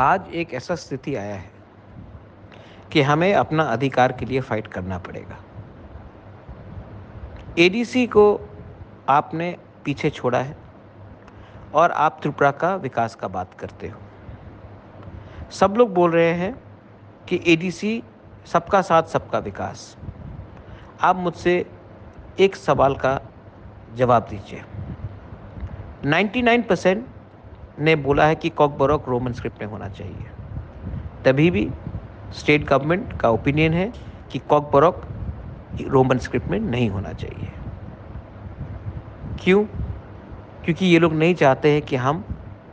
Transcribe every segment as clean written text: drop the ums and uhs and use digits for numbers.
आज एक ऐसा स्थिति आया है कि हमें अपना अधिकार के लिए फाइट करना पड़ेगा। एडीसी को आपने पीछे छोड़ा है और आप त्रिपुरा का विकास का बात करते हो। सब लोग बोल रहे हैं कि एडीसी सबका साथ सबका विकास। आप मुझसे एक सवाल का जवाब दीजिए। 99% ने बोला है कि कॉकबोरोक रोमन स्क्रिप्ट में होना चाहिए। तभी भी स्टेट गवर्नमेंट का ओपिनियन है कि कॉकबोरोक रोमन स्क्रिप्ट में नहीं होना चाहिए। क्यों? क्योंकि ये लोग नहीं चाहते हैं कि हम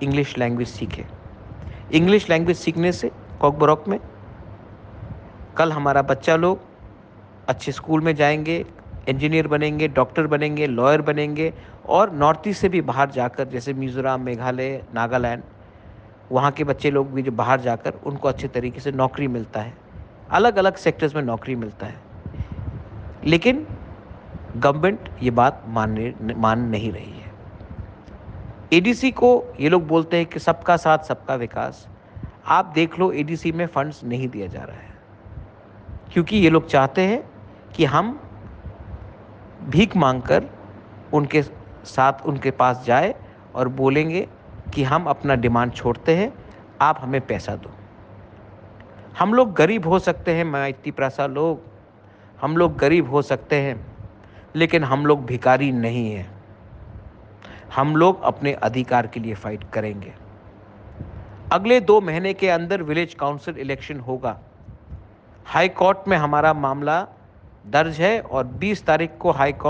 इंग्लिश लैंग्वेज सीखें। इंग्लिश लैंग्वेज सीखने से कॉकबोरोक में कल हमारा बच्चा लोग अच्छे स्कूल में जाएंगे, इंजीनियर बनेंगे, डॉक्टर बनेंगे, लॉयर बनेंगे और नॉर्थ ईस्ट से भी बाहर जाकर, जैसे मिज़ोरम, मेघालय, नागालैंड, वहाँ के बच्चे लोग भी जो बाहर जाकर उनको अच्छे तरीके से नौकरी मिलता है, अलग अलग सेक्टर्स में नौकरी मिलता है। लेकिन गवर्नमेंट ये बात मान नहीं रही है। एडीसी को ये लोग बोलते हैं कि सबका साथ सबका विकास। आप देख लो, एडीसी में फंड्स नहीं दिया जा रहा है क्योंकि ये लोग चाहते हैं कि हम भीख मांगकर उनके साथ उनके पास जाए और बोलेंगे कि हम अपना डिमांड छोड़ते हैं, आप हमें पैसा दो। हम लोग गरीब हो सकते हैं, माइती प्रासा लोग, हम लोग गरीब हो सकते हैं, लेकिन हम लोग भिखारी नहीं हैं। हम लोग अपने अधिकार के लिए फाइट करेंगे। अगले 2 महीने के अंदर विलेज काउंसिल इलेक्शन होगा। हाई कोर्ट में हमारा मामला दर्ज है और 20 तारीख को हाई कोर्ट